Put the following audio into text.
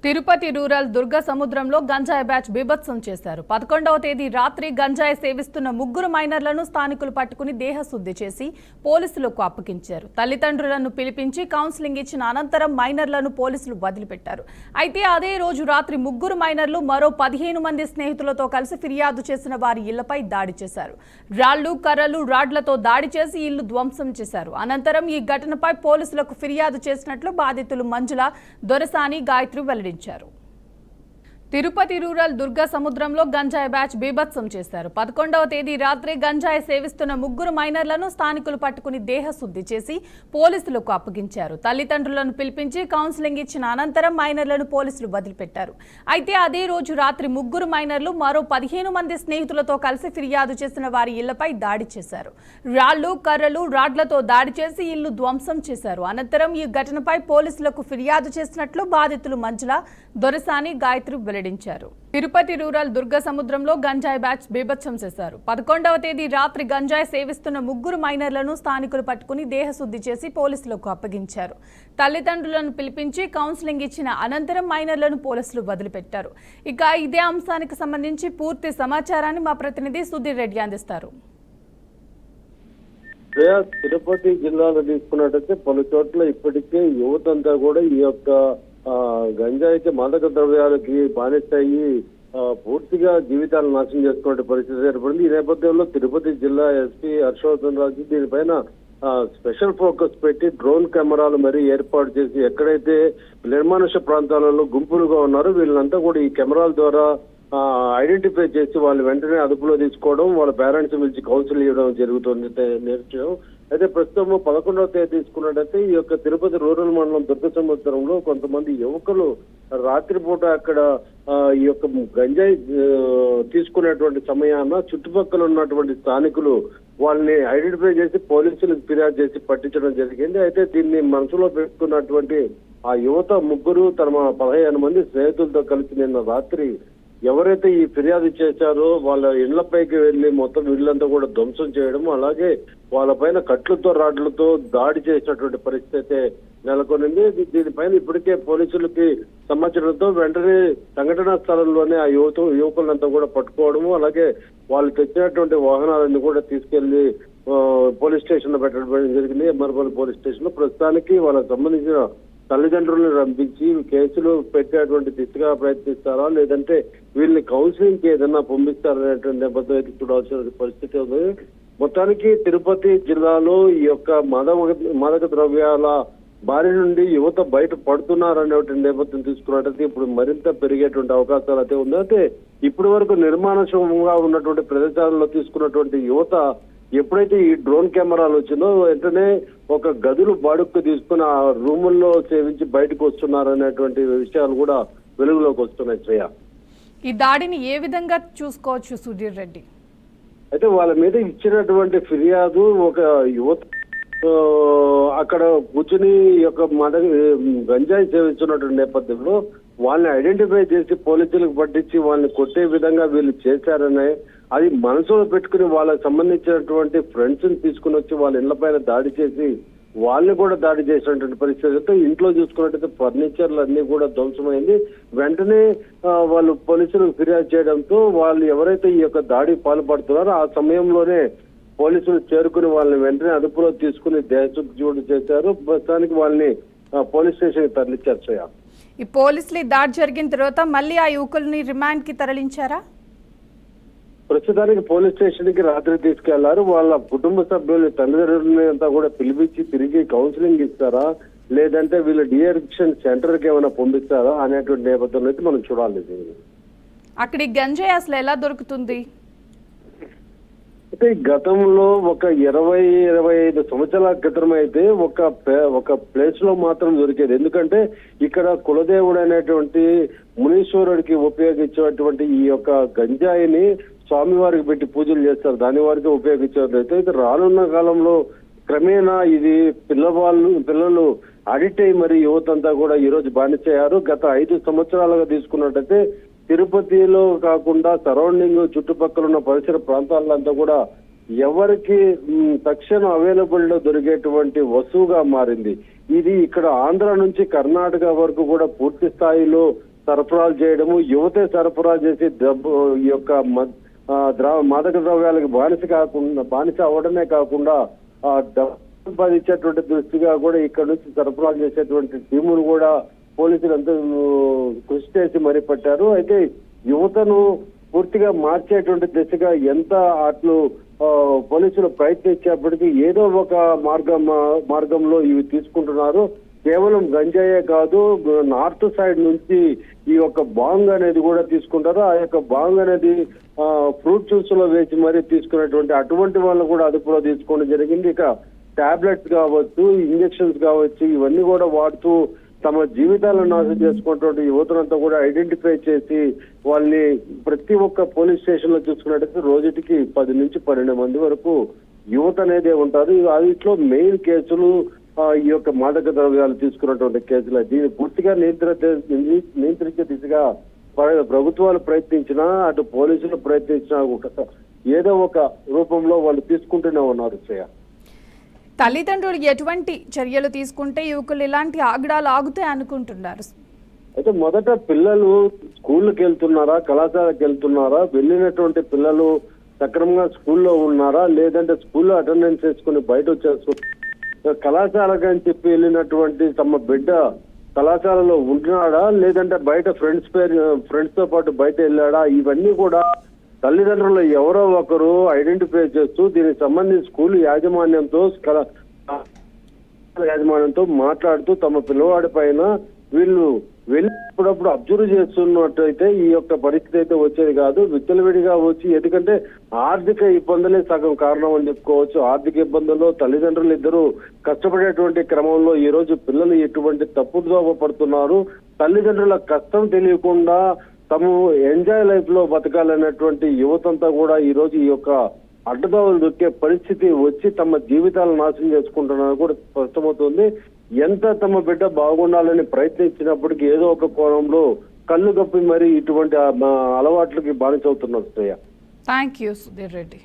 Tirupati rural Durga సముద్రంలో గంజాయి batch బీభత్సం చేశారు. 11వ తేదీ రాత్రి గంజాయి సేవిస్తున్న ముగ్గురు మైనర్లను స్థానికులు పట్టుకుని దేహశుద్ధి చేసి పోలీసులకు అప్పగించారు. తల్లిదండ్రులను పిలిపించి కౌన్సిలింగ్ ఇచ్చిన అనంతరం మైనర్లను పోలీసులు వదిలిపెట్టారు. అయితే అదే రోజు రాత్రి ముగ్గురు మైనర్లు మరో 15 మంది స్నేహితులతో కలిసి ఫిర్యాదు చేసిన వారి ఇళ్లపై దాడి చేశారు. రాళ్లు, కర్రలు, రాడ్లతో దాడి చేసి ఇల్లు ధ్వంసం చేశారు. అనంతరం ఈ ఘటనపై పోలీసులకు ఫిర్యాదు చేసినట్లు బాధితులు మంజుల, దొరసాని, గాయత్రి వెల్లడించారు. తిరుపతి రూరల్ దుర్గ సముద్రంలో గంజాయి బ్యాచ్ బీభత్సం చేశారు. 11వ తేదీ రాత్రి గంజాయి సేవిస్తున్న ముగ్గురు మైనర్లను స్థానికులు పట్టుకుని దేహశుద్ధి చేసి పోలీసులకు అప్పగించారు. తల్లిదండ్రులను పిలిపించి కౌన్సిలింగ్ ఇచ్చిన అనంతరం మైనర్లను పోలీసులు వదిలిపెట్టారు. అయితే అదే రోజు రాత్రి ముగ్గురు మైనర్లు మరో 15 మంది స్నేహితులతో కలిసి ఫిర్యాదు చేసిన వారి ఇళ్లపై దాడి చేశారు. రాళ్లు, కర్రలు, రాడ్లతో దాడి చేసి ఇల్లు ధ్వంసం చేశారు. అనంతరం ఈ ఘటనపై పోలీసులకు ఫిర్యాదు చేసినట్లు బాధితులు మంజుల, దొరసాని, గాయత్రి వెల్లడించారు. తిరుపతి రూరల్ దుర్గ సముద్రంలో గంజాయి బ్యాచ్ బీభత్సం చేశారు. 11వ తేదీ రాత్రి గంజాయి సేవిస్తున్న ముగ్గురు మైనర్లను స్థానికులు పట్టుకుని దేహశుద్ధి చేసి పోలీసులకు అప్పగించారు. తల్లిదండ్రులను పిలిపించి కౌన్సిలింగ్ ఇచ్చిన అనంతరం మైనర్లను పోలీసులు వదిలిపెట్టారు. ఇక ఇదే అంశానికి సంబంధించి పూర్తి సమాచారాన్ని మా ప్రతినిధి సుధీర్ రెడ్డి అందిస్తారు. తిరుపతి జిల్లాలో తీసుకున్నట్టయితే పలు చోట్ల ఇప్పటికే యువతంతా కూడా ఈ యొక్క గంజాయికి, మాదక ద్రవ్యాలకి బానిసయ్యి పూర్తిగా జీవితాలను నాశనం చేసుకునే పరిస్థితి ఏర్పడింది. ఈ నేపథ్యంలో తిరుపతి జిల్లా ఎస్పీ హర్షవర్ధన్ రాజు దీనిపైన స్పెషల్ ఫోకస్ పెట్టి డ్రోన్ కెమెరాలు మరీ ఏర్పాటు చేసి ఎక్కడైతే నిర్మానుష్య ప్రాంతాలలో గుంపులుగా ఉన్నారో వీళ్ళంతా కూడా ఈ కెమెరాల ద్వారా ఐడెంటిఫై చేసి వాళ్ళు వెంటనే అదుపులో తీసుకోవడం, వాళ్ళ పేరెంట్స్ పిలిచి కౌన్సిల్ ఇవ్వడం జరుగుతుంది నేర్చడం. అయితే ప్రస్తుతం 11వ తేదీ తీసుకున్నట్టయితే ఈ యొక్క తిరుపతి రూరల్ మండలం దుర్గ సముద్రంలో కొంతమంది యువకులు రాత్రిపూట అక్కడ ఈ యొక్క గంజాయి తీసుకునేటువంటి సమయాన చుట్టుపక్కల ఉన్నటువంటి స్థానికులు వాళ్ళని ఐడెంటిఫై చేసి పోలీసులకు ఫిర్యాదు చేసి పట్టించడం జరిగింది. అయితే దీన్ని మనసులో పెట్టుకున్నటువంటి ఆ యువత ముగ్గురు తమ 15 మంది స్నేహితులతో కలిసి నిన్న రాత్రి ఎవరైతే ఈ ఫిర్యాదు చేశారో వాళ్ళ ఇళ్లపైకి వెళ్లి మొత్తం ఇళ్లంతా కూడా ధ్వంసం చేయడం, అలాగే వాళ్ళపైన కట్లతో, రాడ్లతో దాడి చేసినటువంటి పరిస్థితి అయితే నెలకొనింది. దీనిపైన ఇప్పటికే పోలీసులకి సమాచారంతో వెంటనే సంఘటనా స్థలంలోనే ఆ యువకులంతా కూడా పట్టుకోవడము, అలాగే వాళ్ళు తెచ్చినటువంటి వాహనాలన్నీ కూడా తీసుకెళ్లి పోలీస్ స్టేషన్ లో పెట్టడం జరిగింది. ఎమ్మరపల్లి పోలీస్ స్టేషన్ లో ప్రస్తుతానికి వాళ్ళకి సంబంధించిన తల్లిదండ్రులను రంపించి కేసులు పెట్టేటువంటి దిశగా ప్రయత్నిస్తారా, లేదంటే వీళ్ళని కౌన్సిలింగ్ కి ఏదన్నా పంపిస్తారనేటువంటి నేపథ్యం అయితే చూడాల్సిన పరిస్థితి ఉంది. మొత్తానికి తిరుపతి జిల్లాలో ఈ యొక్క మాదక ద్రవ్యాల బారి నుండి యువత బయట పడుతున్నారనేటువంటి నేపథ్యం తీసుకున్నట్టయితే ఇప్పుడు మరింత పెరిగేటువంటి అవకాశాలు అయితే ఉంది. అయితే ఇప్పటి వరకు నిర్మానుష్యంగా ఉన్నటువంటి ప్రదేశాలలో తీసుకున్నటువంటి యువత ఎప్పుడైతే ఈ డ్రోన్ కెమెరాలు వచ్చిందో వెంటనే ఒక గదులు బాడుక్కు తీసుకుని ఆ రూముల్లో సేవించి బయటకు వస్తున్నారనేటువంటి విషయాలు కూడా వెలుగులోకి వస్తున్నాయి. శ్రేయ, ఈ దాడిని ఏ విధంగా చూసుకోవచ్చు సుధీర్ రెడ్డి? అయితే వాళ్ళ మీద ఇచ్చినటువంటి ఫిర్యాదు ఒక యువత అక్కడ కూర్చుని యొక్క గంజాయి సేవిస్తున్నటువంటి నేపథ్యంలో వాళ్ళని ఐడెంటిఫై చేసి పోలీసులకు పట్టించి వాళ్ళని కొట్టే విధంగా వీళ్ళు చేశారనే అది మనసులో పెట్టుకుని వాళ్ళకి సంబంధించినటువంటి ఫ్రెండ్స్ ని తీసుకుని వచ్చి వాళ్ళ ఇళ్లపైన దాడి చేసి వాళ్ళని కూడా దాడి చేసినటువంటి పరిస్థితి. ఇంట్లో చూసుకున్నట్టయితే ఫర్నిచర్లు అన్ని కూడా ధ్వంసమైంది. వెంటనే వాళ్ళు పోలీసులకు ఫిర్యాదు చేయడంతో వాళ్ళు ఎవరైతే ఈ యొక్క దాడి పాల్పడుతున్నారో ఆ సమయంలోనే పోలీసులు చేరుకుని వాళ్ళని వెంటనే అదుపులో తీసుకుని దేశశుద్ధి చేశారు. ప్రస్తుతానికి వాళ్ళని పోలీస్ స్టేషన్ కి తరలించారు. ఈ పోలీసులు దాడి జరిగిన తర్వాత మళ్ళీ ఆ యువకుల్ని రిమాండ్ కి తరలించారా? ప్రస్తుతానికి పోలీస్ స్టేషన్ కి రాత్రి తీసుకెళ్లారు. వాళ్ళ కుటుంబ సభ్యుల్ని, తల్లిదండ్రులని అంతా కూడా పిలిపించి తిరిగి కౌన్సిలింగ్ ఇస్తారా, లేదంటే వీళ్ళు డిఎడిక్షన్ సెంటర్ కి ఏమైనా పంపిస్తారా అనేటువంటి నేపథ్యంలో అయితే మనం చూడాలి. అక్కడి గంజాయి అసలు ఎలా దొరుకుతుంది? అయితే గతంలో ఒక 20-25 సంవత్సరాల క్రితం అయితే ఒక ప్లేస్ లో మాత్రం దొరికేది. ఎందుకంటే ఇక్కడ కులదేవుడు అనేటువంటి మునీశ్వరుడికి ఉపయోగించేటువంటి ఈ యొక్క గంజాయిని స్వామివారికి పెట్టి పూజలు చేస్తారు, దాని వారికి ఉపయోగించారు. అయితే రానున్న కాలంలో క్రమేణా ఇది పిల్లలు అడిక్ట్ అయ్యి మరి యువతంతా కూడా ఈ రోజు బానిసయ్యారు. గత 5 సంవత్సరాలుగా తీసుకున్నట్టయితే తిరుపతిలో కాకుండా సరౌండింగ్ చుట్టుపక్కల ఉన్న పరిసర ప్రాంతాలంతా కూడా ఎవరికి తక్షణ అవైలబుల్ లో దొరికేటువంటి వస్తువుగా మారింది. ఇది ఇక్కడ ఆంధ్ర నుంచి కర్ణాటక వరకు కూడా పూర్తి స్థాయిలో సరఫరాలు చేయడము, యువతే సరఫరా చేసి ఈ యొక్క మాదక ద్రవ్యాలకు బానిస అవ్వడమే కాకుండా సంపాదించేటువంటి దృష్టిగా కూడా ఇక్కడ నుంచి సరఫరాలు చేసేటువంటి టీములు కూడా పోలీసులు ఎంతో కృషి చేసి మరీ పట్టారు. అయితే యువతను పూర్తిగా మార్చేటువంటి దిశగా ఎంత అట్లు పోలీసులు ప్రయత్నించేప్పటికీ ఏదో ఒక మార్గంలో ఇవి తీసుకుంటున్నారు. కేవలం గంజాయే కాదు, నార్త్ సైడ్ నుంచి ఈ యొక్క బాంగ్ అనేది కూడా తీసుకుంటారు. ఆ యొక్క బాంగ్ అనేది ఫ్రూట్ జ్యూస్ లో వేసి మరీ తీసుకునేటువంటి అటువంటి వాళ్ళని కూడా అదుపులో తీసుకోవడం జరిగింది. ఇక టాబ్లెట్స్ కావచ్చు, ఇంజెక్షన్స్ కావచ్చు, ఇవన్నీ కూడా వాడుతూ తమ జీవితాలను నాశనం చేసుకున్నటువంటి యువతనంతా కూడా ఐడెంటిఫై చేసి వాళ్ళని ప్రతి ఒక్క పోలీస్ స్టేషన్ లో చూసుకున్నట్టయితే రోజుకి 10 నుంచి 12 మంది వరకు యువత అనేదే ఉంటారు. వీటిలో మెయిన్ కేసులు ఈ యొక్క మాదక ద్రవ్యాలు తీసుకున్నటువంటి కేసులు. దీన్ని పూర్తిగా నియంత్రించే దిశగా ప్రభుత్వాలు ప్రయత్నించినా, అటు పోలీసులు ప్రయత్నించినా ఏదో ఒక రూపంలో వాళ్ళు తీసుకుంటూనే ఉన్నారు. తల్లిదండ్రులు ఎటువంటి చర్యలు తీసుకుంటే యువకులు ఇలాంటి ఆగడాలు ఆగుతాయి అనుకుంటున్నారు? అయితే మొదట పిల్లలు స్కూల్కి వెళ్తున్నారా, కళాశాలకు వెళ్తున్నారా, వెళ్ళినటువంటి పిల్లలు సక్రమంగా స్కూల్లో ఉన్నారా, లేదంటే స్కూల్లో అటెండెన్స్ చేసుకుని బయట వచ్చేసుకుని కళాశాలకు అని చెప్పి వెళ్ళినటువంటి తమ బిడ్డ కళాశాలలో ఉంటున్నాడా, లేదంటే బయట ఫ్రెండ్స్ తో పాటు బయట వెళ్ళాడా, ఇవన్నీ కూడా తల్లిదండ్రులు ఎవరో ఒకరు ఐడెంటిఫై చేస్తూ దీనికి సంబంధించి స్కూల్ యాజమాన్యంతో మాట్లాడుతూ తమ పిల్లవాడి పైన వీళ్ళు వెళ్ళినప్పుడు అబ్జర్వ్ చేస్తున్నట్టయితే ఈ యొక్క పరిస్థితి అయితే వచ్చేది కాదు. విచ్చలవిడిగా వచ్చి, ఎందుకంటే ఆర్థిక ఇబ్బందులే సగం కారణం అని చెప్పుకోవచ్చు. ఆర్థిక ఇబ్బందుల్లో తల్లిదండ్రులు ఇద్దరు కష్టపడేటువంటి క్రమంలో ఈ రోజు పిల్లలు ఎటువంటి తప్పుదోవ పడుతున్నారు. తల్లిదండ్రుల కష్టం తెలియకుండా తమ ఎంజాయ్ లైఫ్ లో బతకాలనేటువంటి యువతంతా కూడా ఈ రోజు ఈ యొక్క అడ్డదోవలు దొక్కే పరిస్థితి వచ్చి తమ జీవితాలను నాశనం చేసుకుంటున్నారని కూడా స్పష్టమవుతుంది. ఎంత తమ బిడ్డ బాగుండాలని ప్రయత్నించినప్పటికీ ఏదో ఒక కోణంలో కళ్ళు కప్పి మరి ఇటువంటి అలవాట్లకి బానిసవుతున్నారు. Thank you Sudheer Reddy.